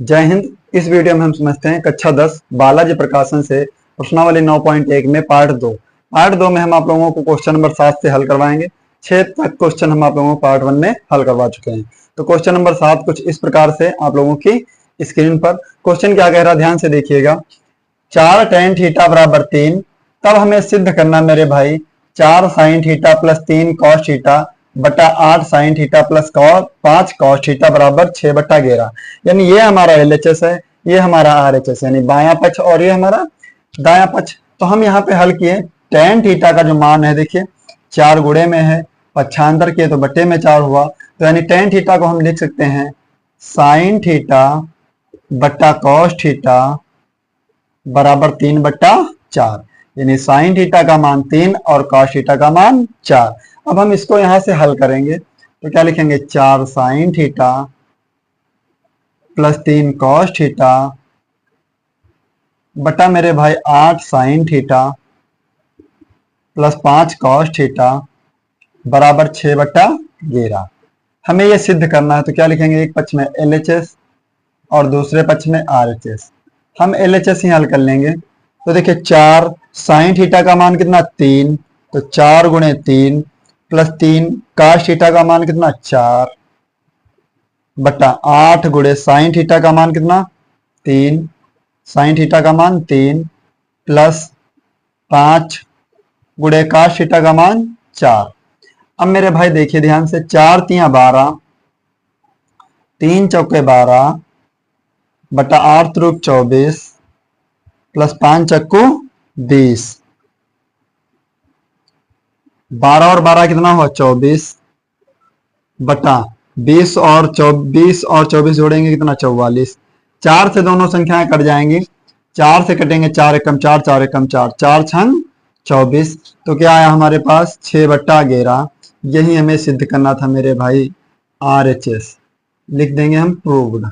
जय हिंद। इस वीडियो में हम समझते हैं कक्षा 10 बालाजी प्रकाशन से प्रश्नावली 9.1 में पार्ट दो में हम आप लोगों को क्वेश्चन नंबर 7 से हल करवाएंगे। 6 तक क्वेश्चन हम आप लोगों को पार्ट 1 में हल करवा चुके हैं। तो क्वेश्चन नंबर 7 कुछ इस प्रकार से आप लोगों की स्क्रीन पर क्वेश्चन क्या कह रहा है, ध्यान से देखिएगा। 4 tan थीटा बराबर 3, तब हमें सिद्ध करना मेरे भाई 4 sin theta plus 3 cos theta बटा 8 sin theta plus 5 cos theta बराबर 6/11। यानी ये हमारा LHS है, ये हमारा RHS, यानी बायां पक्ष और ये हमारा दायां पक्ष। तो हम यहाँ पे हल किए। tan थीटा का जो मान है देखिए 4 गुणे में है, पक्षांतर किए तो बट्टे में 4 हुआ। तो यानी tan थीटा को हम लिख सकते हैं sin थीटा बट्टा cos थीटा बराबर 3/4। यानी साइन थीटा का मान 3 और cos थीटा का मान 4। अब हम इसको यहां से हल करेंगे तो क्या लिखेंगे, 4 sign theta plus 3 cos theta बटा मेरे भाई 8 sign theta plus 5 cos theta बराबर 6/11। हमें यह सिद्ध करना है तो क्या लिखेंगे, एक पक्ष में LHS और दूसरे पक्ष में RHS। हम LHS ही हल कर लेंगे। तो देखिए 4 साइन थीटा का मान कितना 3, तो 4 गुणे 3 प्लस 3 cos थीटा का मान कितना 4 बटा 8 गुणे साइन थीटा का मान कितना 3, साइन थीटा का मान 3 प्लस 5 गुणे cos थीटा का मान 4। अब मेरे भाई देखिए ध्यान से, 4 तिया 12, 3 चौके 12 बटा 8 त्रिक 24 प्लस 5 चक्कू 20। 12 और 12 कितना हुआ 24 बटा 20 और 24 जोड़ेंगे कितना 44। 4 से दोनों संख्याएं कट जाएंगी, 4 से कटेंगे 4 एकम 4, 4 एकम 4, 4 छंग 24। तो क्या आया हमारे पास 6/11। यही हमें सिद्ध करना था मेरे भाई RHS। लिख देंगे हम प्रूव्ड।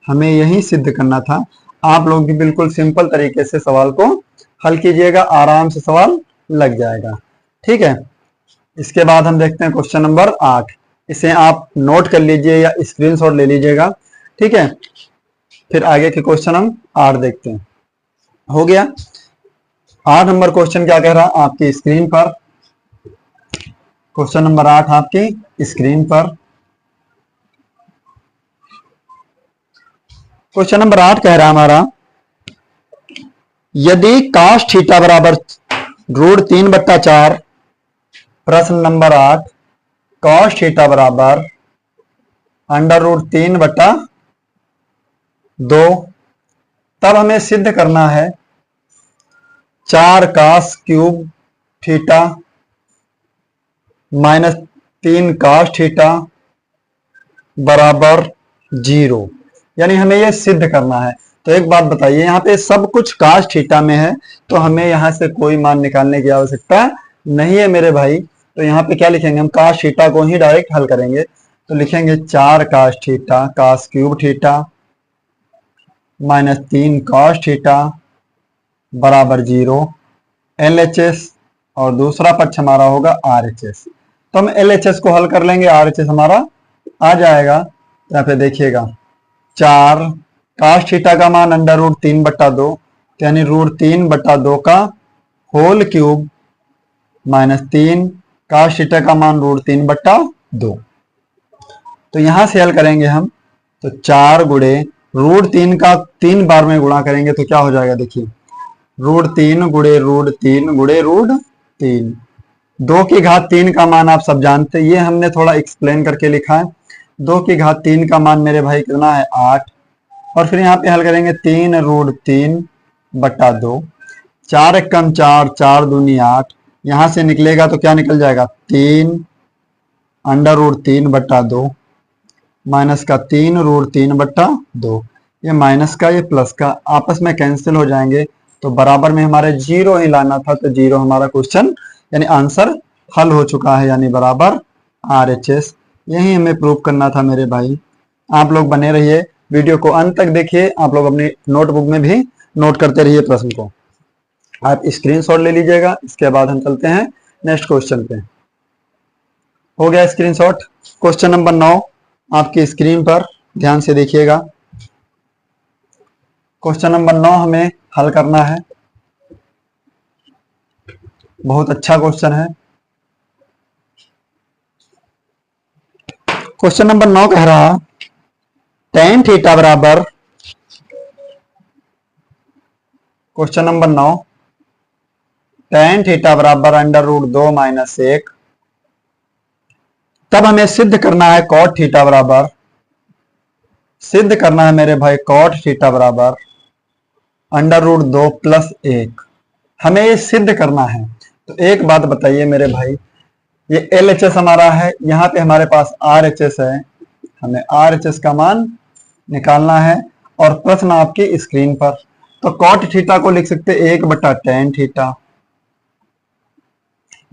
हमें यही सिद्ध करना था। आप लोग भी बिल्कुल सिंपल तरीके से सवाल को हल कीजिएगा, आराम से सवाल लग जाएगा। ठीक है, इसके बाद हम देखते हैं क्वेश्चन नंबर 8। इसे आप नोट कर लीजिए या स्क्रीनशॉट ले लीजिएगा। ठीक है, फिर आगे के क्वेश्चन हम 8 देखते हैं। हो गया 8 नंबर क्वेश्चन क्या कह रहा है आपकी स्क्रीन पर। क्वेश्चन नंबर 8 आपकी स्क्रीन पर। क्वेश्चन नंबर 8 कह रहा है हमारा, यदि cos थीटा बराबर √3/4, प्रश्न नंबर 8 cos थीटा बराबर √3/2, तब हमें सिद्ध करना है 4 cos cube theta minus 3 cos theta बराबर 0। यानी हमें यह सिद्ध करना है। तो एक बात बताइए, यहाँ पे सब कुछ cos थीटा में है तो हमें यहाँ से कोई मान निकालने की आवश्यकता नहीं है मेरे भाई। तो यहाँ पे क्या लिखेंगे, हम cos थीटा को ही डायरेक्ट हल करेंगे। तो लिखेंगे 4 cos theta cos cube theta minus 3 cos theta बराबर 0 LHS, और दूसरा पक्ष हमारा होगा RHS। तो हम LHS को हल कर लेंगे, RHS हमारा आ जाएगा। यहाँ पे देखिएगा 4 cos थीटा का मान √3/2, यानी √3/2 का whole cube minus 3 cos theta का मान √3/2। तो यहां से हल करेंगे हम, तो 4 गुणे √3 का 3 बार में गुणा करेंगे तो क्या हो जाएगा, देखिए √3 गुणे √3 गुणे √3। 2 की घात 3 का मान आप सब जानते हैं, ये हमने थोड़ा एक्सप्लेन करके लिखा है। 2 की घात 3 का मान मेरे भाई कितना है 8। और फिर यहाँ पे हल करेंगे 3√3/2। 4 एकम 4, 4 दूनी 8, यहां से निकलेगा तो क्या निकल जाएगा 3 √3/2 माइनस का 3√3/2। ये माइनस का ये प्लस का आपस में कैंसिल हो जाएंगे, तो बराबर में हमारे 0 ही लाना था। तो 0 हमारा क्वेश्चन यानी आंसर हल हो चुका है, यानी बराबर RHS। यही हमें प्रूव करना था मेरे भाई। आप लोग बने रहिए, वीडियो को अंत तक देखिए। आप लोग अपनी नोटबुक में भी नोट करते रहिए प्रश्न को। आप स्क्रीनशॉट ले लीजिएगा। इसके बाद हम चलते हैं नेक्स्ट क्वेश्चन पे। हो गया स्क्रीनशॉट। क्वेश्चन नंबर 9 आपकी स्क्रीन पर ध्यान से देखिएगा। क्वेश्चन नंबर 9 हमें हल करना है। बहुत अच्छा क्वेश्चन है। क्वेश्चन नंबर 9 कह रहा tan थीटा बराबर, क्वेश्चन नंबर 9 tan थीटा बराबर √2 - 1। तब हमें सिद्ध करना है cot थीटा बराबर, सिद्ध करना है मेरे भाई cot थीटा बराबर √2 + 1। हमें ये सिद्ध करना है। तो एक बात बताइए मेरे भाई, ये LHS हमारा है, यहाँ पे हमारे पास RHS है, हमें RHS का मान निकालना है और प्रश्न आपकी स्क्रीन पर। तो cot थीटा को लिख सकते हैं 1/tan थीटा,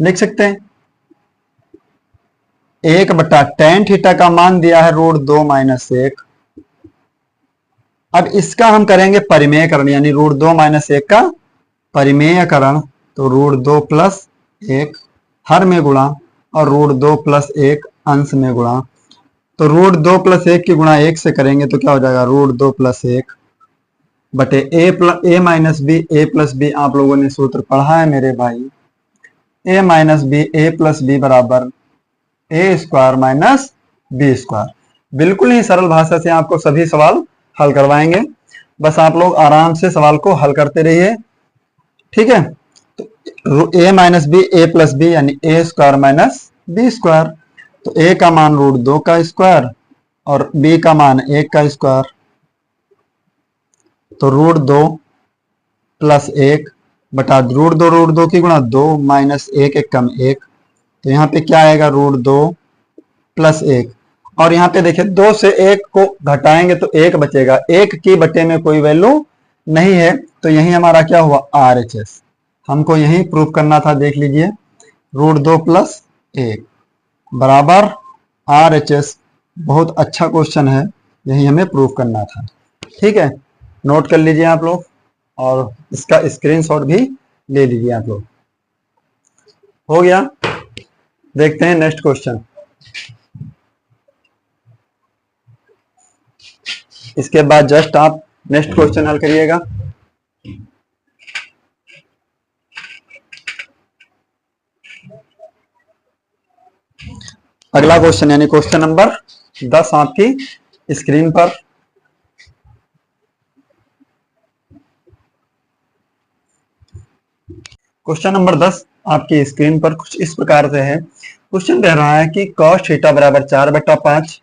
लिख सकते हैं 1/tan थीटा का मान दिया है √2 - 1। अब इसका हम करेंगे परिमेयकरण, यानी √2 - 1 का परिमेयकरण। तो √2 + 1 हर में गुणा और √2 + 1 अंश में गुणा। तो √2 + 1 की गुणा 1 से करेंगे तो क्या हो जाएगा, √2 + 1 बटे a + b आप लोगों ने सूत्र पढ़ा है मेरे भाई, a + b बराबर a² - b²। बिल्कुल ही सरल भाषा से आपको सभी सवाल हल करवाएंगे, बस आप लोग आराम से सवाल को हल करते रहिए, ठीक है। तो a - b a + b यानी a² - b²। तो a का मान √2 का स्क्वायर और b का मान 1 का स्क्वायर। तो √2 + 1 बटा √2 की गुणा 2 - 1 1 कम 1। तो यहाँ पे क्या आएगा, √2 + 1। और यहाँ पे देखिए 2 से 1 को घटाएंगे तो 1 बचेगा, 1 की बटे में कोई वैल्यू नहीं है। तो यही हमारा क्या हुआ, RHS हमको यही प्रूव करना था। देख लीजिए √2 + 1 बराबर RHS। बहुत अच्छा क्वेश्चन है, यही हमें प्रूव करना था, ठीक है। नोट कर लीजिए आप लोग और इसका स्क्रीनशॉट भी ले लीजिए आप लोग। हो गया, देखते हैं नेक्स्ट क्वेश्चन। इसके बाद जस्ट आप नेक्स्ट क्वेश्चन हल करिएगा। अगला क्वेश्चन यानी क्वेश्चन नंबर 10 आपकी स्क्रीन पर। क्वेश्चन नंबर 10 आपकी स्क्रीन पर कुछ इस प्रकार से है। क्वेश्चन कह रहा है कि cos थीटा बराबर 4/5।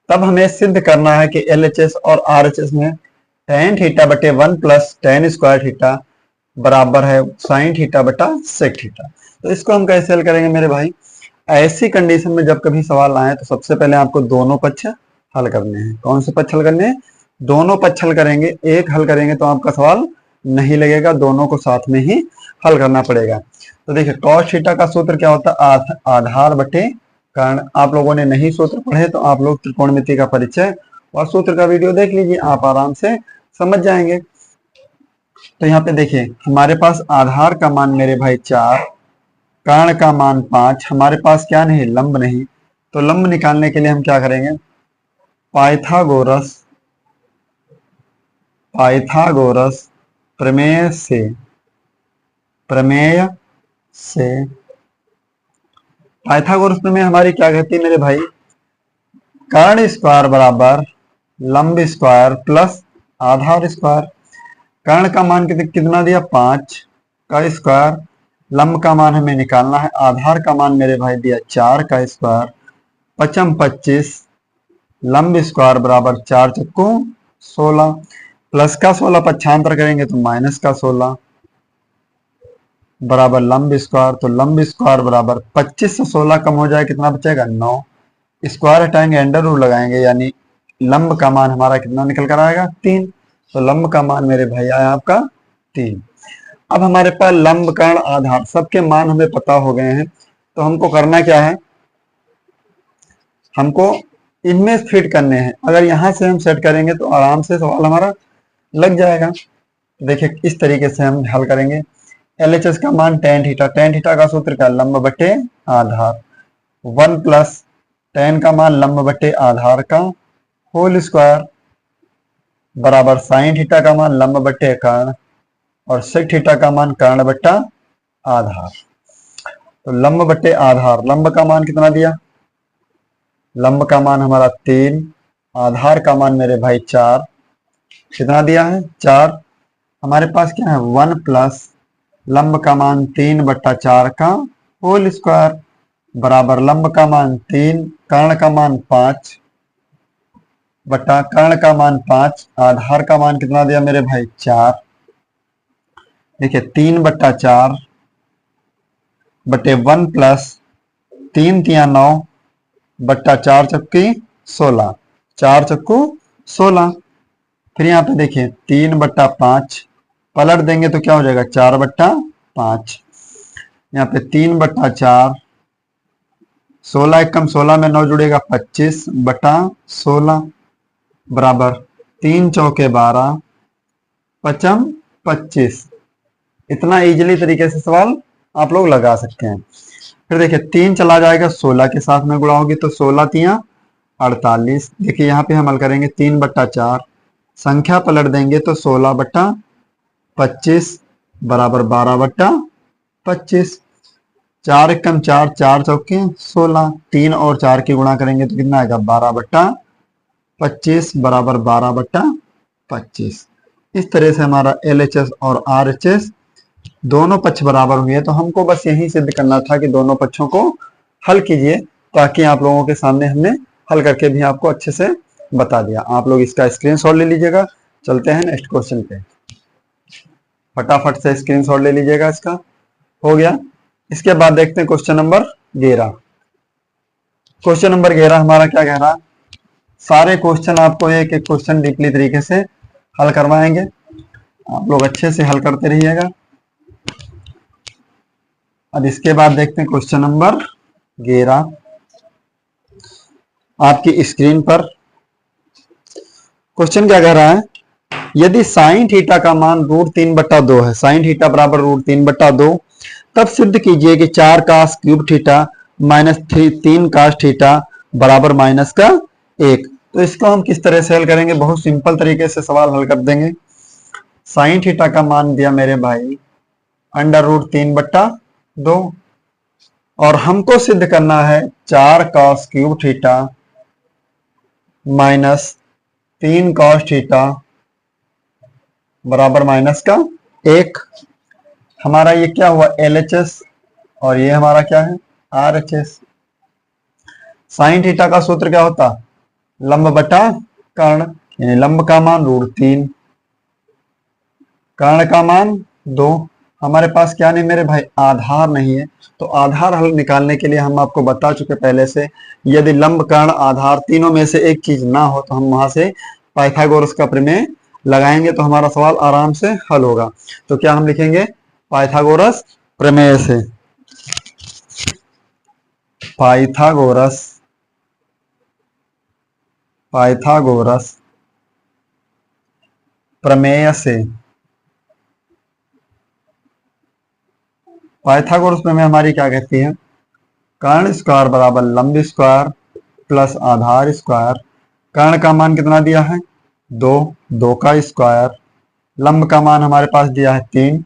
तब हमें सिद्ध करना है कि LHS और RHS में tan थीटा बटे 1 + tan² थीटा बराबर है sin थीटा बटा sec थीटा। तो इसको हम कैसे हल करेंगे मेरे भाई, ऐसी कंडीशन में जब कभी सवाल आए तो सबसे पहले आपको दोनों पक्ष हल करने हैं। कौन से पक्ष हल करने हैं, दोनों पक्ष हल करेंगे। एक हल करेंगे तो आपका सवाल नहीं लगेगा, दोनों को साथ में ही हल करना पड़ेगा। तो देखिए cos थीटा का सूत्र क्या होता है, आधार बटे कर्ण। आप लोगों ने नहीं सूत्र पढ़े तो आप लोग त्रिकोणमिति का परिचय और सूत्र का वीडियो देख लीजिए, आप आराम से समझ जाएंगे। तो यहाँ पे देखिए हमारे पास आधार का मान मेरे भाई 4, कर्ण का मान 5, हमारे पास क्या नहीं, लंब नहीं। तो लंब निकालने के लिए हम क्या करेंगे, पाइथागोरस प्रमेय से पाइथागोरस प्रमेय हमारी क्या कहती है मेरे भाई, कर्ण स्क्वायर बराबर लंब स्क्वायर प्लस आधार स्क्वायर। कर्ण का मान कितना दिया, 5 का स्क्वायर, लंब का मान हमें निकालना है, आधार का मान मेरे भाई दिया 4 का स्क्वायर, 5 25, लंब स्क्वायर बराबर 4 चक्कू 16, प्लस का 16 पक्षांतर करेंगे तो माइनस का 16 बराबर लंब स्क्वायर। तो लंब स्क्वायर बराबर 25 से 16 कम हो जाए कितना बचेगा, 9। स्क्वायर हटाएंगे अंडर रूट लगाएंगे, यानी लंब का मान हमारा कितना निकल कर आएगा, 3। तो लंब का मान मेरे भाई आया आपका 3। अब हमारे पास लंब कर्ण आधार सबके मान हमें पता हो गए हैं। तो हमको करना क्या है, हमको इनमें फिट करने हैं। अगर यहां से हम सेट करेंगे तो आराम से सवाल हमारा लग जाएगा। देखिए इस तरीके से हम हल करेंगे। LHS का मान tan थीटा का सूत्र का लंब बटे आधार, 1 + tan का मान लंब बटे आधार का होल स्क्वायर बराबर साइन थीटा का मान लंब बट्टे कर्ण और सेक थीटा का मान कर्ण बट्टा आधार। तो लंब बट्टे आधार, लंब का मान कितना दिया, लंब का मान हमारा 3, आधार का मान मेरे भाई 4, कितना दिया है 4। हमारे पास क्या है 1 प्लस लंब का मान 3/4 का होल स्क्वायर बराबर लंब का मान 3, कर्ण का मान 5 बटा कर्ण का मान 5, आधार का मान कितना दिया मेरे भाई 4। देखिए 3/4 बटे 1 प्लस 3×3 = 9 बट्टा 4 चक्की 16, 4 चक्कू 16। फिर यहाँ पे देखिए 3/5 पलट देंगे तो क्या हो जाएगा 4/5। यहाँ पे 3/4, 16 एकम 16 में 9 जुड़ेगा 25/16 बराबर 3 चौके 12 पचम 25। इतना इजीली तरीके से सवाल आप लोग लगा सकते हैं। फिर देखिए 3 चला जाएगा 16 के साथ में गुणा होगी तो 16×3 = 48। देखिए यहाँ पे हम हल करेंगे 3/4, संख्या पलट देंगे तो 16/25 बराबर 12/25। 4 एकम 4, 4 चौके 16, 3 और 4 की गुणा करेंगे तो कितना आएगा 12/25 बराबर 12/25। इस तरह से हमारा LHS और RHS दोनों पक्ष बराबर हुए। तो हमको बस यही सिद्ध करना था कि दोनों पक्षों को हल कीजिए, ताकि आप लोगों के सामने हमने हल करके भी आपको अच्छे से बता दिया। आप लोग इसका स्क्रीनशॉट ले लीजिएगा। चलते हैं नेक्स्ट क्वेश्चन पे, फटाफट से स्क्रीनशॉट ले लीजिएगा। इसका हो गया। इसके बाद देखते हैं क्वेश्चन नंबर 11। क्वेश्चन नंबर 11 हमारा क्या कह रहा, सारे क्वेश्चन आपको एक एक क्वेश्चन डीपली तरीके से हल करवाएंगे, आप लोग अच्छे से हल करते रहिएगा। अब इसके बाद देखते हैं क्वेश्चन नंबर 11 आपकी स्क्रीन पर। क्वेश्चन क्या कह रहा है, यदि साइन थीटा का मान √3/2 है, साइन थीटा बराबर √3/2, तब सिद्ध कीजिए कि 4 cos cube theta minus 3 cos theta बराबर -1। तो इसको हम किस तरह से हल करेंगे, बहुत सिंपल तरीके से सवाल हल कर देंगे। साइन थीटा का मान दिया मेरे भाई √3/2 और हमको सिद्ध करना है 4 cos cube theta minus 3 cos theta बराबर -1। हमारा ये क्या हुआ LHS और ये हमारा क्या है RHS। साइन थीटा का सूत्र क्या होता, लंब बटा कर्ण, यानी लंब का मान √3, कर्ण का मान 2। हमारे पास क्या नहीं मेरे भाई, आधार नहीं है। तो आधार हल निकालने के लिए हम आपको बता चुके पहले से, यदि लंब कर्ण आधार तीनों में से एक चीज ना हो तो हम वहां से पाइथागोरस का प्रमेय लगाएंगे तो हमारा सवाल आराम से हल होगा। तो क्या हम लिखेंगे, पाइथागोरस प्रमेय से, पाइथागोरस प्रमेय से। पाइथागोरस प्रमेय हमारी क्या कहती है, कर्ण स्क्वायर बराबर लंब स्क्वायर प्लस आधार स्क्वायर। कर्ण का मान कितना दिया है 2, 2 का स्क्वायर, लंब का मान हमारे पास दिया है 3,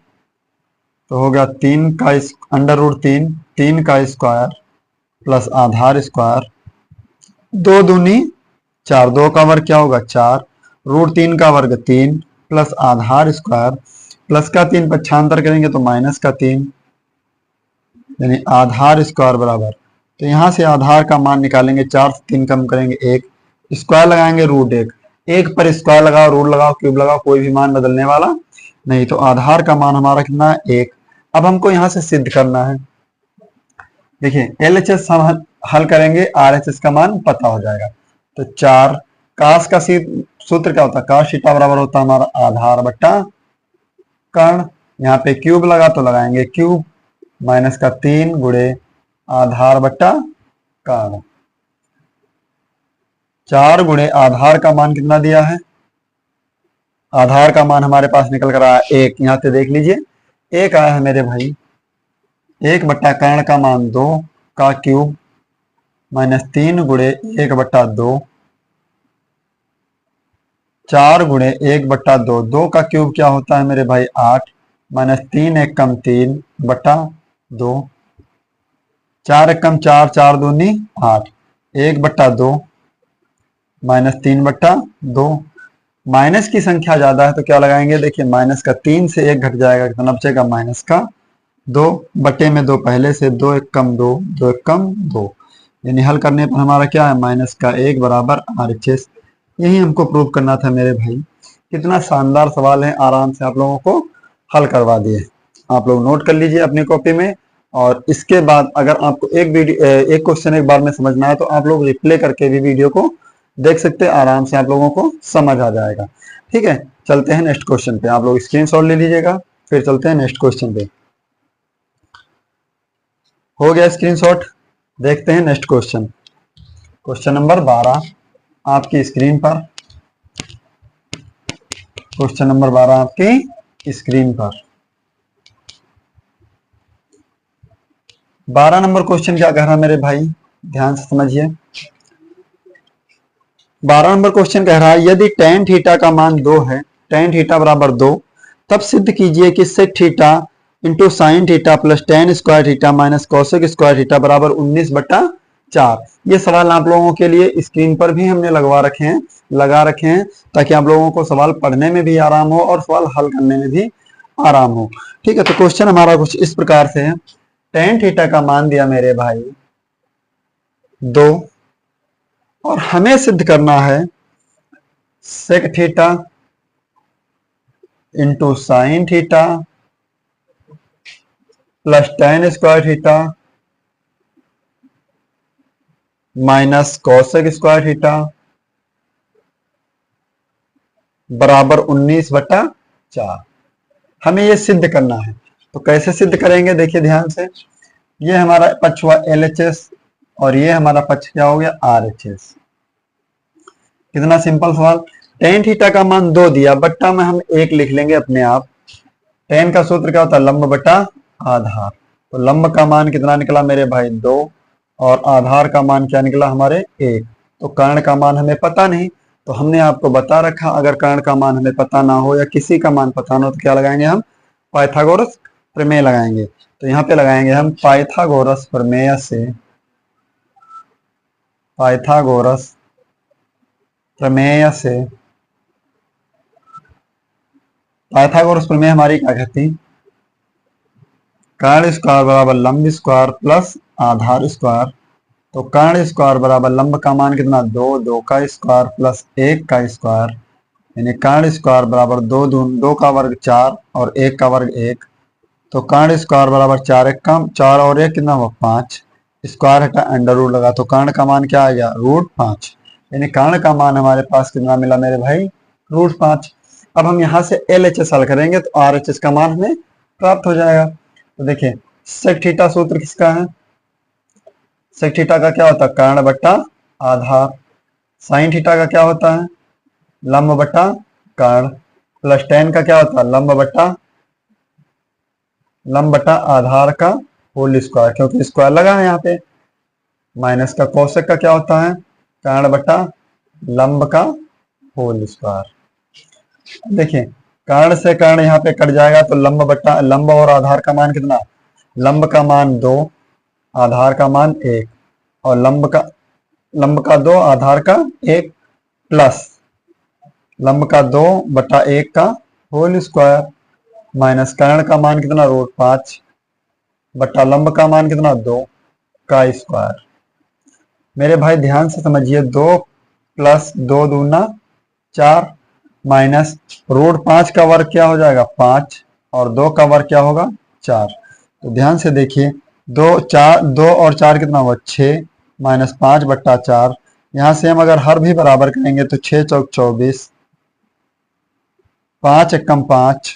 तो हो गया 3 का √3, 3 का स्क्वायर प्लस आधार स्क्वायर, 2 दूनी 4, 2 का वर्ग क्या होगा 4, √3 का वर्ग 3 प्लस आधार स्क्वायर, प्लस का 3 पक्षांतर करेंगे तो माइनस का 3, यानी आधार स्क्वायर बराबर। तो यहां से आधार का मान निकालेंगे, 4 से 3 कम करेंगे 1, स्क्वायर लगाएंगे √1, 1 पर स्क्वायर लगाओ, रूट लगाओ, क्यूब लगाओ, कोई भी मान बदलने वाला नहीं। तो आधार का मान हमारा कितना है 1। अब हमको यहां से सिद्ध करना है। देखिए LHS हम हल करेंगे, RHS का मान पता हो जाएगा। तो 4 कास का सूत्र क्या होता है, कास थीटा बराबर होता है हमारा आधार बट्टा कर्ण। यहाँ पे क्यूब लगा तो लगाएंगे क्यूब, माइनस का 3 गुणे आधार बट्टा कर्ण। 4 गुणे आधार का मान कितना दिया है, आधार का मान हमारे पास निकल कर आया 1। यहां से देख लीजिए 1 आया है मेरे भाई, 1 बट्टा कर्ण का मान 2 का क्यूब माइनस 3 गुणे 1/2 4 गुणे 1/2, 2 का क्यूब क्या होता है मेरे भाई 8, माइनस 3 एक कम 3/2, 4 एक कम 4, 4 दूनी 8, 1/2 माइनस 3/2। माइनस की संख्या ज्यादा है तो क्या लगाएंगे, देखिए माइनस का 3 से 1 घट जाएगा, कितना बचेगा माइनस का 2, बटे में 2 पहले से, 2 एक कम 2, 2 एक कम 2, यानी हल करने पर हमारा क्या है माइनस का 1 बराबर RHS। यही हमको प्रूव करना था मेरे भाई। कितना शानदार सवाल है, आराम से आप लोगों को हल करवा दिए। आप लोग नोट कर लीजिए अपनी कॉपी में, और इसके बाद अगर आपको एक क्वेश्चन एक बार में समझना है तो आप लोग रिप्ले करके भी वीडियो को देख सकते हैं, आराम से आप लोगों को समझ आ जाएगा। ठीक है, चलते हैं नेक्स्ट क्वेश्चन पे। आप लोग स्क्रीनशॉट ले लीजिएगा, फिर चलते हैं नेक्स्ट क्वेश्चन पे। हो गया स्क्रीनशॉट, देखते हैं नेक्स्ट क्वेश्चन। क्वेश्चन नंबर 12 आपकी स्क्रीन पर। क्वेश्चन नंबर 12 आपकी स्क्रीन पर। 12 नंबर क्वेश्चन क्या कह रहा है मेरे भाई, ध्यान से समझिए। 12 नंबर क्वेश्चन कह रहा है यदि tan थीटा का मान 2 है, tan थीटा बराबर 2, तब सिद्ध कीजिए कि sec theta into sine theta plus tan square theta minus cosec square theta बराबर 19/4। ये सवाल आप लोगों के लिए स्क्रीन पर भी हमने लगा रखे हैं ताकि आप लोगों को सवाल पढ़ने में भी आराम हो और सवाल हल करने में भी आराम हो। ठीक है, तो क्वेश्चन हमारा कुछ इस प्रकार से है। tan थीटा का मान दिया मेरे भाई 2, और हमें सिद्ध करना है sec theta into sine theta plus tan square theta minus cosec square theta बराबर 19/4। हमें ये सिद्ध करना है, तो कैसे सिद्ध करेंगे देखिए ध्यान से। ये हमारा पक्ष हुआ LHS और ये हमारा पक्ष क्या हो गया RHS। कितना सिंपल सवाल। tan थीटा का मान 2 दिया, बट्टा में हम 1 लिख लेंगे अपने आप। tan का सूत्र क्या होता है, लंब बटा आधार। तो लंब का मान कितना निकला मेरे भाई 2, और आधार का मान क्या निकला हमारे 1। तो कर्ण का मान हमें पता नहीं, तो हमने आपको बता रखा अगर कर्ण का मान हमें पता ना हो या किसी का मान पता ना हो तो क्या लगाएंगे हम, पाइथागोरस प्रमेय लगाएंगे। तो यहाँ पे लगाएंगे हम पाइथागोरस प्रमेय से, पाइथागोरस प्रमेय से। पाइथागोरस प्रमेय हमारी क्या कहती, कर्ण स्क्वायर बराबर लंब स्क्वायर प्लस आधार स्क्वायर। तो कर्ण स्क्वायर बराबर लंब का मान कितना 2, 2 का स्क्वायर प्लस 1 का स्क्वायर, यानी कर्ण स्क्वायर बराबर 2 का वर्ग 4 और 1 का वर्ग 1। तो कर्ण स्क्वायर बराबर 4 एक कम 4 और 1 कितना हुआ 5, स्क्वायर हटा अंडर रूट लगा, तो कर्ण का मान क्या आ गया √5, यानी कर्ण का मान हमारे पास कितना मिला मेरे भाई √5। अब हम यहाँ से LHS हल करेंगे तो RHS का मान हमें प्राप्त हो जाएगा। तो देखिए सेक थीटा सूत्र किसका है, सेक थीटा का क्या होता है कर्ण बट्टा आधार। साइन थीटा का क्या होता है लंब बट्टा कर्ण, प्लस tan का क्या होता है लंब बट्टा आधार का होल स्क्वायर, क्योंकि स्क्वायर लगा है यहाँ पे। माइनस का कोसेक का क्या होता है कर्ण बट्टा लंब का होल स्क्वायर। देखिए कर्ण से कर्ण यहाँ पे कट जाएगा तो लंब बट्टा लंब और आधार का मान कितना, लंब का मान 2, आधार का मान 1, और लंब का 2 आधार का 1 प्लस लंब का 2/1 का होल स्क्वायर, माइनस कर्ण का मान कितना √5 बट्टा लंब का मान कितना 2 का स्क्वायर। मेरे भाई ध्यान से समझिए, 2 प्लस 2 दूना 4 माइनस √5 का वर्ग क्या हो जाएगा 5, और 2 का वर्ग क्या होगा 4। तो ध्यान से देखिए 2 और 4 कितना हुआ 6, माइनस 5/4। यहाँ से हम अगर हर भी बराबर करेंगे तो 6 चौक 24, 5 एकम 5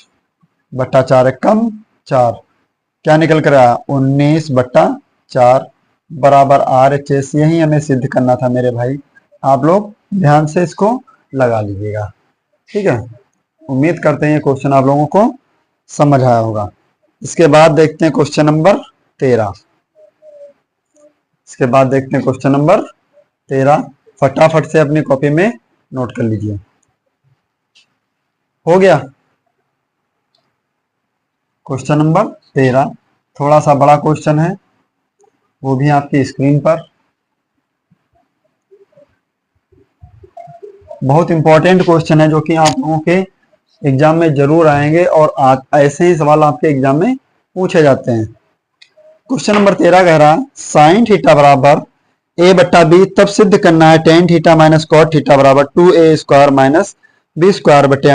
बट्टा 4 एकम 4, क्या निकल कर आया 19/4 बराबर RHS। यही हमें सिद्ध करना था मेरे भाई, आप लोग ध्यान से इसको लगा लीजिएगा। ठीक है, उम्मीद करते हैं ये क्वेश्चन आप लोगों को समझ आया होगा। इसके बाद देखते हैं क्वेश्चन नंबर 13। इसके बाद देखते हैं क्वेश्चन नंबर 13, फटाफट से अपनी कॉपी में नोट कर लीजिए। हो गया। क्वेश्चन नंबर 13 थोड़ा सा बड़ा क्वेश्चन है, वो भी आपकी स्क्रीन पर। बहुत इंपॉर्टेंट क्वेश्चन है जो कि आप लोगों के एग्जाम में जरूर आएंगे और ऐसे ही सवाल आपके एग्जाम में पूछे जाते हैं। क्वेश्चन नंबर 13 कह रहा है साइन थीटा बराबर ए बट्टा बी तब सिद्ध करना है tan theta minus cot theta बराबर 2a² माइनस b² बटे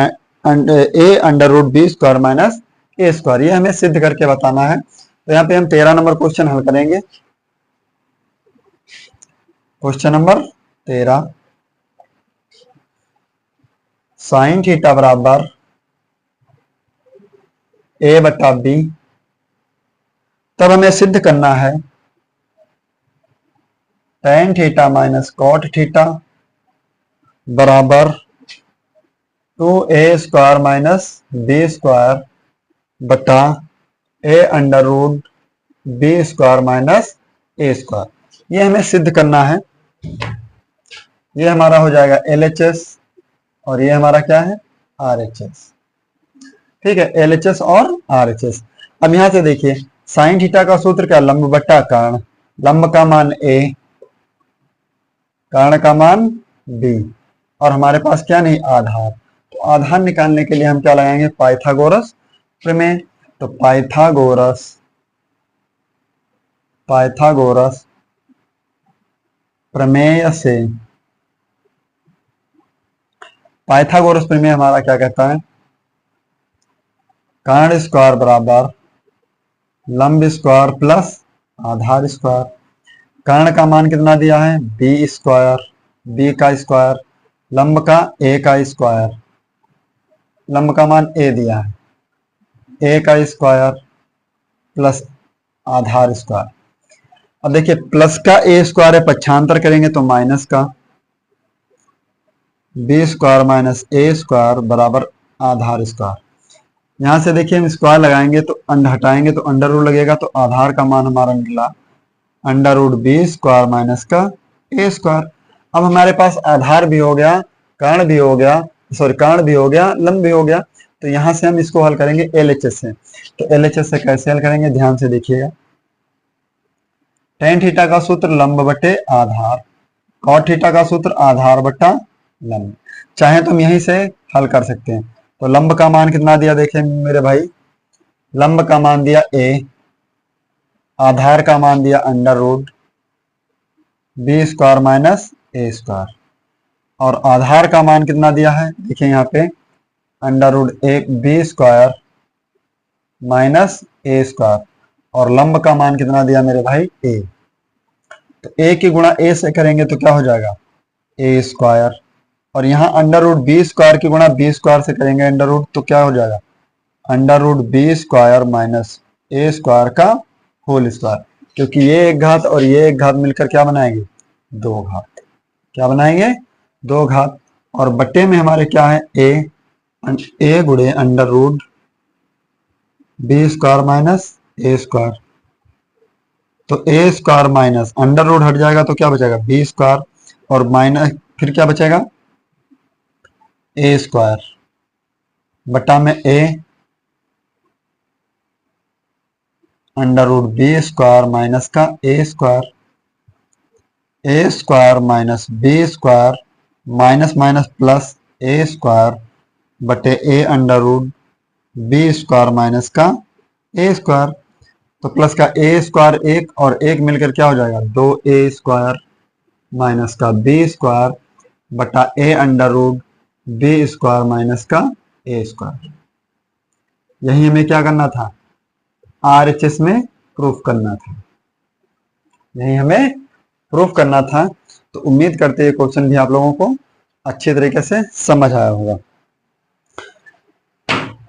A under root b² minus a²। ये हमें सिद्ध करके बताना है। तो यहाँ पे हम 13 नंबर क्वेश्चन हल करेंगे। क्वेश्चन नंबर 13 साइन थीटा बराबर ए बट्टा बी तब हमें सिद्ध करना है tan theta minus cot theta बराबर 2a² माइनस b² बटा A under root b² minus a²। ये हमें सिद्ध करना है। ये हमारा हो जाएगा LHS और ये हमारा क्या है RHS। ठीक है, LHS और RHS। अब यहां से देखिए साइन थीटा का सूत्र क्या, लंब बट्टा कर्ण, लंब का मान a, कर्ण का मान b, और हमारे पास क्या नहीं आधार। तो आधार निकालने के लिए हम क्या लगाएंगे, पाइथागोरस प्रमेय। तो पाइथागोरस प्रमेय से, पाइथागोरस प्रमेय हमारा क्या कहता है, कर्ण स्क्वायर बराबर लंब स्क्वायर प्लस आधार स्क्वायर। कर्ण का मान कितना दिया है b², b का स्क्वायर, लंब का a का स्क्वायर, लंब का मान a दिया है, a का स्क्वायर प्लस आधार स्क्वायर। अब देखिए प्लस का a² है, पक्षांतर करेंगे तो माइनस का b² माइनस a² बराबर आधार स्क्वायर। यहां से देखिए हम स्क्वायर लगाएंगे तो हटाएंगे तो अंडर रूट लगेगा, तो आधार का मान हमारा निकला अंडर रूट b² माइनस का a²। अब हमारे पास आधार भी हो गया, कर्ण भी हो गया, कर्ण भी हो गया, लंब भी हो गया। तो यहां से हम इसको हल करेंगे LHS से। तो LHS से कैसे हल करेंगे, ध्यान से देखिएगा। टेन थीटा का सूत्र लंब बटे आधार, कॉट थीटा का सूत्र आधार बटा लंब। चाहे तो हम यहीं से हल कर सकते हैं। तो लंब का मान कितना दिया देखें मेरे भाई, लंब का मान दिया a, आधार का मान दिया under root b² minus a², और आधार का मान कितना दिया है देखिए यहाँ पे under root b² minus a², और लंब का मान कितना दिया मेरे भाई a। तो a की गुणा a से करेंगे तो क्या हो जाएगा a², और यहाँ अंडर रूट b² की गुणा b² से करेंगे अंडर रूट, तो क्या हो जाएगा under root b² minus a² का होल स्क्वायर। क्योंकि ये एक घात और ये एक घात मिलकर क्या बनाएंगे, दो घात। क्या बनाएंगे, दो घात। और बट्टे में हमारे क्या है a गुणे under root b² minus a²। तो a² माइनस अंडर रूट हट जाएगा तो क्या बचेगा b², और माइनस फिर क्या बचेगा a² बटा में a under root b² minus का a² minus b² minus minus plus a² बटे a under root b² minus का a²। तो प्लस का a² एक और एक मिलकर क्या हो जाएगा 2a² माइनस का b² बटा a under root b² minus का a²। यही हमें क्या करना था, RHS में प्रूफ करना था, यही हमें प्रूफ करना था। तो उम्मीद करते हैं क्वेश्चन भी आप लोगों को अच्छे तरीके से समझ आया होगा।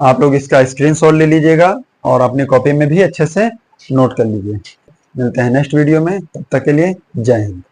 आप लोग इसका स्क्रीनशॉट ले लीजिएगा और अपनी कॉपी में भी अच्छे से नोट कर लीजिए। मिलते हैं नेक्स्ट वीडियो में, तब तक के लिए जय हिंद।